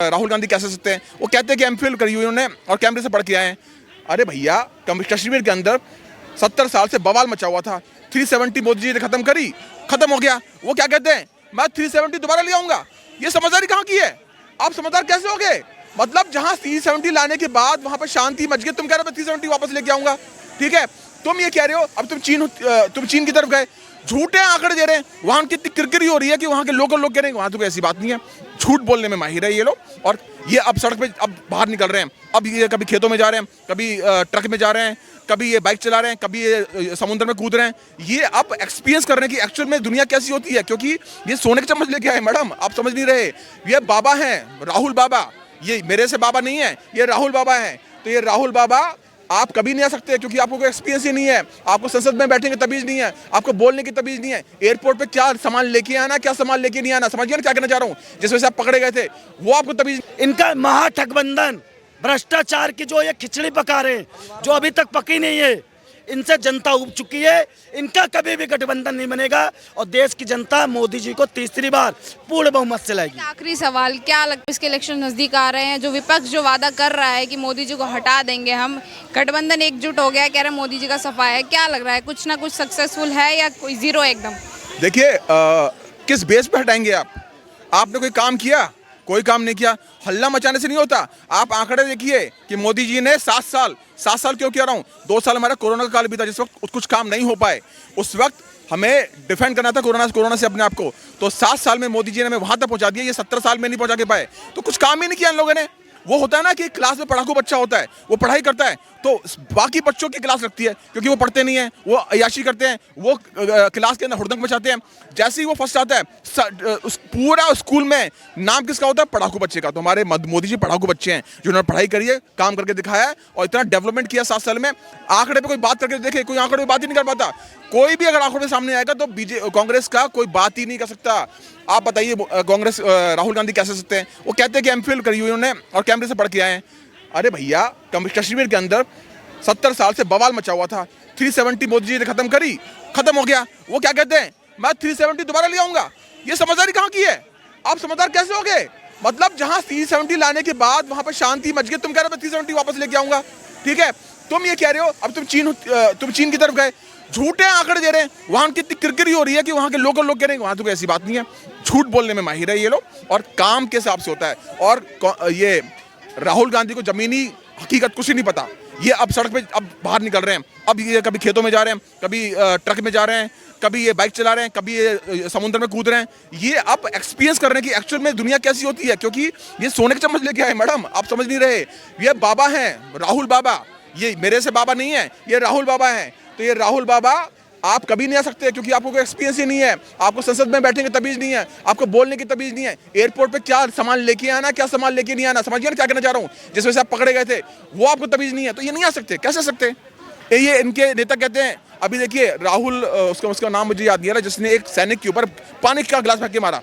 राहुल गांधी कैसे सकते हैं? वो कहते हैं कि एमफिल करी हुई उन्होंने और कैमरे से पढ़ के आए हैं। अरे भैया, कश्मीर के अंदर 70 साल से बवाल मचा हुआ था, 370 मोदी जी ने खत्म करी, खत्म हो गया। वो क्या कहते हैं, मैं 370 दोबारा ले आऊंगा। ये समझदारी कहाँ की है? आप समझदार कैसे हो गए? मतलब जहां 370 लाने के बाद वहां पर शांति मच गई, तुम कह रहे हो मैं 370 वापस लेके आऊंगा। ठीक है, तुम ये कह रहे हो। अब तुम चीन की तरफ गए, झूठे आंकड़े दे रहे हैं। वहां उनकी इतनी किरकिरी हो रही है कि वहां के लोकल लोग कह रहे हैं वहां तो कोई ऐसी बात नहीं है। झूठ बोलने में माहिर है ये लोग, और ये अब सड़क पे अब बाहर निकल रहे हैं। अब ये कभी खेतों में जा रहे हैं, कभी ट्रक में जा रहे हैं, कभी ये बाइक चला रहे हैं, कभी ये समुद्र में कूद रहे हैं। ये अब एक्सपीरियंस कर रहे हैं कि एक्चुअल में दुनिया कैसी होती है, क्योंकि ये सोने के चम्मच लेके आए। मैडम, आप समझ नहीं रहे। ये बाबा हैं, राहुल बाबा। ये मेरे से बाबा नहीं है, ये राहुल बाबा हैं। तो ये राहुल बाबा आप कभी नहीं आ सकते, क्योंकि आपको कोई एक्सपीरियंस ही नहीं है। आपको संसद में बैठने की तमीज नहीं है, आपको बोलने की तमीज नहीं है। एयरपोर्ट पे क्या सामान लेके आना, क्या सामान लेके नहीं आना, समझिए ना क्या कहना चाह रहा हूँ। जिस वजह से आप पकड़े गए थे, वो आपको तमीज। इनका महाठगबंधन, भ्रष्टाचार की जो ये खिचड़ी पका रहे हैं, जो अभी तक पकी नहीं है, इनसे जनता उब चुकी है। इनका कभी भी गठबंधन नहीं बनेगा और देश की जनता मोदी जी को तीसरी बार पूर्ण बहुमत से लाएगी। आखिरी सवाल, क्या लगता है इसके इलेक्शन नजदीक आ रहे हैं, जो विपक्ष जो वादा कर रहा है कि मोदी जी को हटा देंगे हम, गठबंधन एकजुट हो गया, कह रहे हैं मोदी जी का सफा है, क्या लग रहा है कुछ ना कुछ सक्सेसफुल है या कोई जीरो एकदम? देखिए, किस बेस पे हटाएंगे आप? आपने कोई काम किया? कोई काम नहीं किया। हल्ला मचाने से नहीं होता। आप आंकड़े देखिए कि मोदी जी ने 7 साल क्यों कह रहा हूं, 2 साल हमारा कोरोना का काल भी था, जिस वक्त कुछ काम नहीं हो पाए। उस वक्त हमें डिफेंड करना था कोरोना से अपने आप को। तो 7 साल में मोदी जी ने हमें वहां तक पहुंचा दिया, ये 17 साल में नहीं पहुंचा के पाए। तो कुछ काम ही नहीं किया इन लोगों ने। वो होता है ना कि क्लास में पढ़ाकू बच्चा होता है, वो पढ़ाई करता है तो बाकी बच्चों की क्लास लगती है, क्योंकि वो पढ़ते नहीं है, वो अय्याशी करते हैं, वो क्लास के अंदर हुड़दंग मचाते हैं। जैसे ही वो फर्स्ट आता है, उस पूरा स्कूल में नाम किसका होता है? पढ़ाकू बच्चे का। तो हमारे मोदी जी पढ़ाकू बच्चे हैं, जिन्होंने पढ़ाई करी है, काम करके दिखाया है और इतना डेवलपमेंट किया 7 साल में। आंकड़े पे कोई बात करके देखे, कोई आंकड़े पे बात ही नहीं कर पाता। कोई भी अगर आंकड़े सामने आएगा तो कांग्रेस का कोई बात ही नहीं कर सकता। आप बताइए, कांग्रेस राहुल गांधी कैसे सकते हैं? वो कहते हैं कि एमफिल करी हुई उन्होंने और कैमरे से पढ़ के आए हैं। अरे भैया, कश्मीर के अंदर 70 साल से बवाल मचा हुआ था, 370 मोदी जी ने खत्म करी, खत्म हो गया। वो क्या कहते हैं, मैं 370 दोबारा ले आऊंगा। ये समझदारी कहाँ की है? आप समझदार कैसे हो गए? मतलब जहां 370 लाने के बाद वहां पर शांति मच गई, तुम कह रहे हो मैं 370 वापस लेके आऊंगा। ठीक है, तुम ये कह रहे हो। अब तुम चीन की तरफ गए, झूठे आंकड़े दे रहे हैं। वहां उनकी इतनी किरकिरी हो रही है कि वहां के लोकल लोग कह रहे हैं वहां तो कोई ऐसी बात नहीं है। झूठ बोलने में माहिर है ये लोग, और काम के हिसाब से होता है। और ये राहुल गांधी को जमीनी हकीकत कुछ ही नहीं पता। ये अब सड़क पे अब बाहर निकल रहे हैं। अब ये कभी खेतों में जा रहे हैं, कभी ट्रक में जा रहे हैं, कभी ये बाइक चला रहे हैं, कभी ये समुद्र में कूद रहे हैं। ये अब एक्सपीरियंस कर रहे हैं कि एक्चुअल में दुनिया कैसी होती है, क्योंकि ये सोने के चम्मच लेके आए। मैडम, आप समझ नहीं रहे। ये बाबा हैं, राहुल बाबा। ये मेरे से बाबा नहीं है, ये राहुल बाबा हैं। तो ये राहुल बाबा आप कभी नहीं आ सकते, क्योंकि आपको कोई एक्सपीरियंस ही नहीं है। आपको संसद में बैठने की तमीज नहीं है, आपको बोलने की तमीज नहीं है। एयरपोर्ट पे क्या सामान लेके आना, क्या सामान लेके नहीं आना, समझिए ना क्या कहना चाह रहा हूँ। जिस वजह से आप पकड़े गए थे, वो आपको तमीज नहीं है, तो ये नहीं आ सकते। कैसे सकते? ये इनके नेता कहते हैं। अभी देखिए, राहुल, उसका नाम मुझे याद नहीं आ रहा, जिसने एक सैनिक के ऊपर पानी का गिलास फेंक के मारा।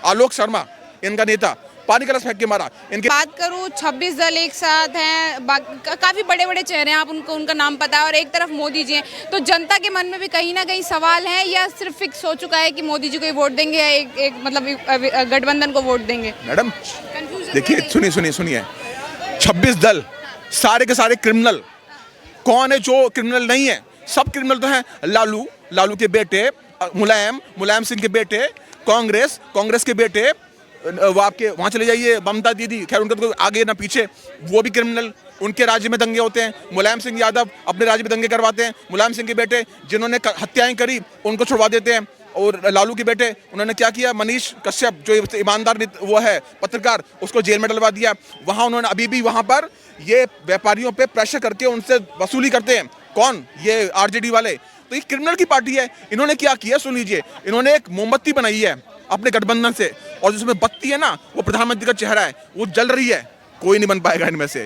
आलोक शर्मा इनका नेता, पानी का गिलास फेंक के मारा। इनके बात करूँ, 26 दल एक साथ हैं, काफी बड़े बड़े चेहरे हैं, आप उनका नाम पता है, और एक तरफ मोदी जी हैं। तो जनता के मन में भी कहीं ना कहीं सवाल है, या सिर्फ फिक्स हो चुका है कि मोदी जी को ही वोट देंगे, या एक मतलब गठबंधन को वोट देंगे? मैडम देखिए, सुनिए 26 दल सारे के सारे क्रिमिनल। कौन है जो क्रिमिनल नहीं है? सब क्रिमिनल तो हैं। लालू के बेटे, मुलायम सिंह के बेटे, कांग्रेस के बेटे, वो आपके वहाँ चले जाइए, ममता दीदी, खैर उनका तो आगे ना पीछे, वो भी क्रिमिनल। उनके राज्य में दंगे होते हैं। मुलायम सिंह यादव अपने राज्य में दंगे करवाते हैं। मुलायम सिंह के बेटे जिन्होंने हत्याएं करी, उनको छुड़वा देते हैं। और लालू के बेटे, उन्होंने क्या किया, मनीष कश्यप जो ईमानदार वो है पत्रकार, उसको जेल में डलवा दिया। वहाँ उन्होंने अभी भी वहाँ पर ये व्यापारियों पे प्रेशर करके उनसे वसूली करते हैं। कौन? ये आरजेडी वाले। तो ये क्रिमिनल की पार्टी है। इन्होंने क्या किया सुन लीजिए। इन्होंने एक मोमबत्ती बनाई है अपने गठबंधन से, और जिसमें बत्ती है ना, वो प्रधानमंत्री का चेहरा है, वो जल रही है। कोई नहीं बन पाएगा इनमें से।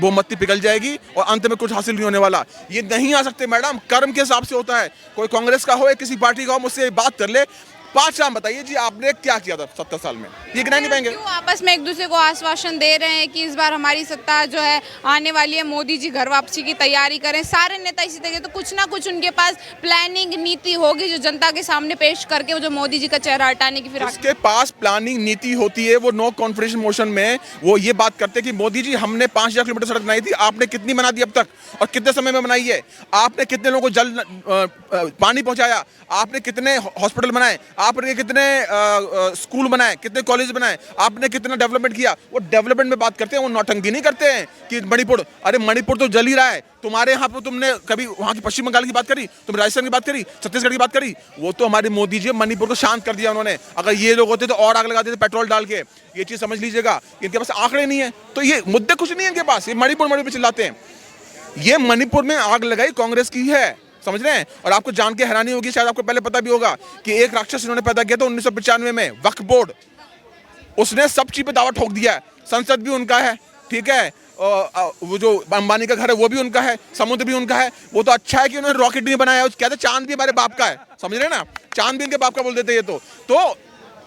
वो मत्ती पिघल जाएगी और अंत में कुछ हासिल नहीं होने वाला। ये नहीं आ सकते मैडम, कर्म के हिसाब से होता है। कोई कांग्रेस का हो या किसी पार्टी का हो, मुझसे बात कर ले, 5 नाम बताइए जी, आपने क्या किया था 70 साल में, ये गिना नहीं पाएंगे। क्यों आपस में एक दूसरे को आश्वासन दे रहे हैं कि इस बार हमारी सत्ता जो है आने वाली है, मोदी जी घर वापसी की तैयारी करें, सारे नेता इसी तरह, तो कुछ ना कुछ उनके पास प्लानिंग नीति होगी जो जनता के सामने पेश करके वो जो मोदी जी का चेहरा हटाने की फिराक। उसके पास प्लानिंग नीति होती है, वो नो कॉन्फिडेंस मोशन में वो ये बात करते हैं कि मोदी जी हमने 5000 किलोमीटर सड़क बनाई थी, आपने कितनी बना दी अब तक और कितने समय में बनाई है, आपने कितने लोगों को जल पानी पहुंचाया, आपने कितने हॉस्पिटल बनाए, आपने कितने स्कूल बनाए, कितने कॉलेज बनाए, आपने कितना डेवलपमेंट किया। वो डेवलपमेंट में बात करते हैं, वो नौटंकी नहीं करते हैं कि मणिपुर, अरे मणिपुर तो जल ही रहा है, तुम्हारे यहाँ पर तुमने कभी वहाँ की पश्चिम बंगाल की बात करी, तुम राजस्थान की बात करी, छत्तीसगढ़ की बात करी, वो तो हमारे मोदी जी मणिपुर को शांत कर दिया उन्होंने। अगर ये लोग होते तो और आग लगा देते पेट्रोल डाल के, ये चीज समझ लीजिएगा। इनके पास आंकड़े नहीं है, तो ये मुद्दे कुछ नहीं है इनके पास, ये मणिपुर चिल्लाते हैं। ये मणिपुर में आग लगाई कांग्रेस की है, समझ रहे हैं। और आपको जान के हैरानी होगी, शायद आपको पहले पता भी होगा कि एक राक्षस इन्होंने पैदा किया था 1995 में, वक्फ बोर्ड, उसने सब चीज पे दावा ठोक दिया है। संसद भी उनका है, ठीक है, वो जो अंबानी का घर है वो भी उनका है, समुद्र भी उनका है। वो तो अच्छा है कि उन्होंने रॉकेट नहीं बनाया, कहते चांद भी हमारे बाप का है, समझ रहे हैं ना, चांद भी इनके बाप का बोल देते ये तो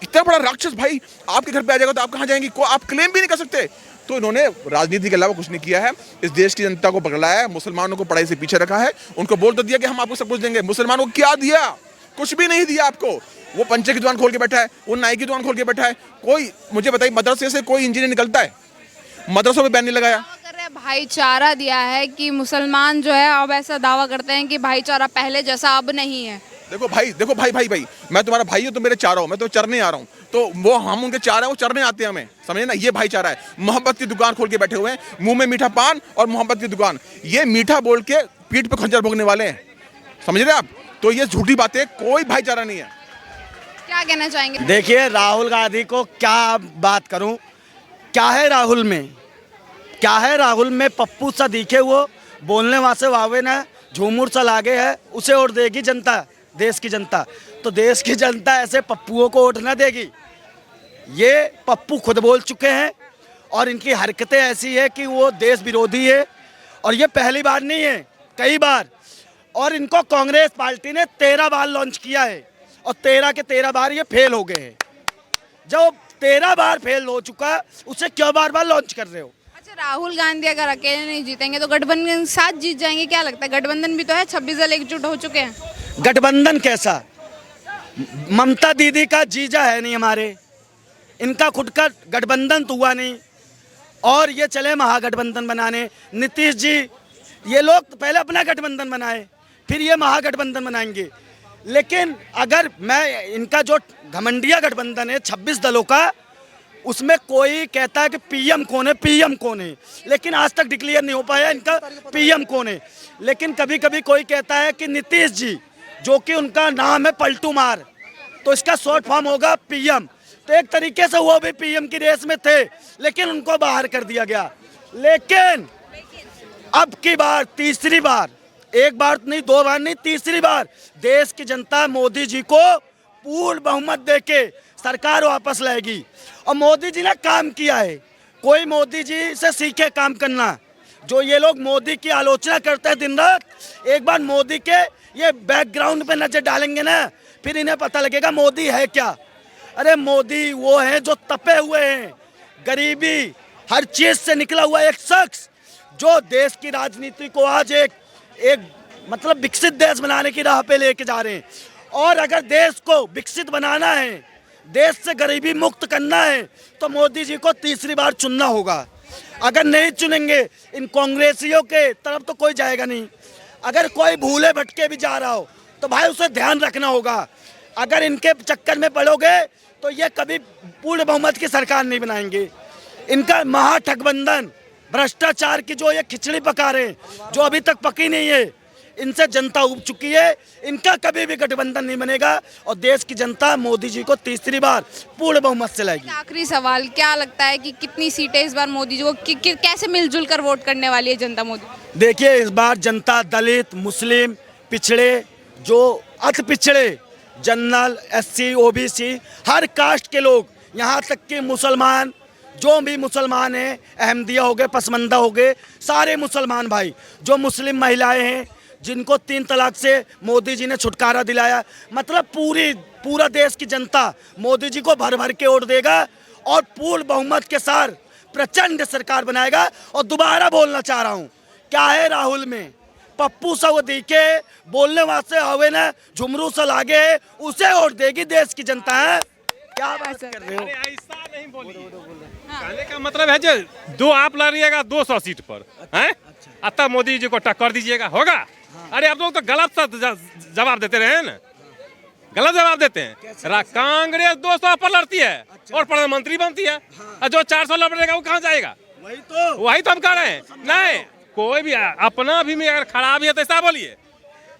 इतना बड़ा राक्षस भाई आपके घर पे आ जाएगा तो आप कहाँ जाएंगी, को आप क्लेम भी नहीं कर सकते। तो इन्होंने राजनीति के अलावा कुछ नहीं किया है, इस देश की जनता को पकड़ाया है, मुसलमानों को पढ़ाई से पीछे रखा है, उनको बोल तो दिया कि हम आपको सब कुछ देंगे। मुसलमानों को क्या दिया, कुछ भी नहीं दिया आपको। वो पंचे की दुकान खोल के बैठा है, वो नाई की दुकान खोल के बैठा है। कोई मुझे बताइए, मदरसे से कोई इंजीनियर निकलता है? मदरसों में बैन नहीं लगाया। भाईचारा दिया है कि मुसलमान जो है अब ऐसा दावा करते हैं कि भाईचारा पहले जैसा अब नहीं है। देखो भाई, मैं तुम्हारा भाई हूँ, तुम मेरे चारा हो, मैं तो चरने आ रहा हूँ, तो वो हम उनके चारा है, वो चरने आते हैं हमें, समझे ना। ये भाईचारा है। मोहब्बत की दुकान खोल के बैठे हुए हैं, मुंह में मीठा पान और मोहब्बत की दुकान, ये मीठा बोल के पीठ पे खंजर भोगने वाले हैं, समझ रहे आप। तो ये झूठी बातें, कोई भाईचारा नहीं है। क्या कहना चाहेंगे? देखिए, राहुल गांधी को क्या बात करूं, क्या है राहुल में, क्या है राहुल में, पप्पू सा दिखे वो, बोलने वहाँ से वावे ना, झूमर सा लागे है, उसे वोट देगी जनता, देश की जनता। तो देश की जनता ऐसे पप्पुओं को वोट ना देगी। ये पप्पू खुद बोल चुके हैं और इनकी हरकतें ऐसी है कि वो देश विरोधी है, और ये पहली बार नहीं है, कई बार। और इनको कांग्रेस पार्टी ने 13 बार लॉन्च किया है और 13 के 13 बार ये फेल हो गए हैं। जब 13 बार फेल हो चुका, उसे क्यों बार बार लॉन्च कर रहे हो? अच्छा, राहुल गांधी अगर अकेले नहीं जीतेंगे तो गठबंधन के साथ जीत जाएंगे, क्या लगता है? गठबंधन भी तो है, 26 दल एकजुट हो चुके हैं। गठबंधन कैसा? ममता दीदी का जीजा है नहीं हमारे, इनका खुद का गठबंधन तो हुआ नहीं, और ये चले महागठबंधन बनाने। नीतीश जी, ये लोग तो पहले अपना गठबंधन बनाए, फिर ये महागठबंधन बनाएंगे। लेकिन अगर मैं इनका जो घमंडिया गठबंधन है 26 दलों का, उसमें कोई कहता है कि पीएम कौन है, पीएम कौन है, लेकिन आज तक डिक्लेयर नहीं हो पाया इनका पीएम कौन है। लेकिन कभी कभी कोई कहता है कि नीतीश जी, जो कि उनका नाम है पलटू मार, तो इसका शॉर्ट फॉर्म होगा पीएम। तो एक तरीके से वो भी पीएम की रेस में थे, लेकिन उनको बाहर कर दिया गया। लेकिन अब की बार, तीसरी बार, एक बार नहीं, 2 बार नहीं, तीसरी बार देश की जनता मोदी जी को पूर्ण बहुमत देके सरकार वापस लाएगी। और मोदी जी ने काम किया है, कोई मोदी जी से सीखे काम करना। जो ये लोग मोदी की आलोचना करते हैं दिन रात, एक बार मोदी के ये बैकग्राउंड पे नजर डालेंगे ना, फिर इन्हें पता लगेगा मोदी है क्या। अरे मोदी वो है जो तपे हुए हैं, गरीबी हर चीज से निकला हुआ एक शख्स, जो देश की राजनीति को आज एक मतलब विकसित देश बनाने की राह पे लेके जा रहे हैं। और अगर देश को विकसित बनाना है, देश से गरीबी मुक्त करना है, तो मोदी जी को तीसरी बार चुनना होगा। अगर नहीं चुनेंगे, इन कांग्रेसियों के तरफ तो कोई जाएगा नहीं। अगर कोई भूले भटके भी जा रहा हो तो भाई उसे ध्यान रखना होगा। अगर इनके चक्कर में पड़ोगे तो ये कभी पूर्ण बहुमत की सरकार नहीं बनाएंगे। इनका महागठबंधन, भ्रष्टाचार की जो ये खिचड़ी पका रहे हैं, जो अभी तक पकी नहीं है, इनसे जनता उब चुकी है। इनका कभी भी गठबंधन नहीं बनेगा और देश की जनता मोदी जी को तीसरी बार पूर्ण बहुमत से लाएगी। आखिरी सवाल, क्या लगता है कि कितनी सीटें इस बार मोदी जी को कैसे मिलजुल कर वोट करने वाली है जनता मोदी? देखिए, इस बार जनता दलित, मुस्लिम, पिछड़े, जो अति पिछड़े, जनरल, एससी, ओबीसी, हर कास्ट के लोग, यहाँ तक कि मुसलमान, जो भी मुसलमान हैं, अहमदिया हो गए, पसमंदा हो गए, सारे मुसलमान भाई, जो मुस्लिम महिलाएं हैं जिनको 3 तलाक से मोदी जी ने छुटकारा दिलाया, मतलब पूरी पूरा देश की जनता मोदी जी को भर भर के वोट देगा और पूर्ण बहुमत के साथ प्रचंड सरकार बनाएगा। और दोबारा बोलना चाह रहा हूँ, क्या है राहुल में पप्पू सा वो दिखे बोलने वास्ते हवे ना झुमरू सा लागे, उसे वोट देगी देश की जनता है। क्या बात कर रहे हो? अरे ऐसा नहीं बोलिए। कहने का मतलब है जो दो आप लड़िएगा 200 सीट पर हैं, तब मोदी जी को टक्कर दीजिएगा, होगा? अरे आप लोग तो गलत सा जवाब देते रहे हैं ना, गलत जवाब देते हैं। कांग्रेस 200 पर लड़ती है और प्रधानमंत्री बनती है, और जो 400 लड़ेगा वो कहाँ जाएगा? वही तो हम कह रहे हैं। नहीं, कोई भी अपना भी में अगर खराब है तो ऐसा बोलिए।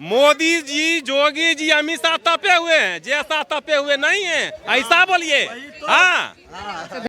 मोदी जी, योगी जी, अमित शाह तपे हुए हैं, जैसा तपे हुए नहीं है, ऐसा बोलिए। हाँ।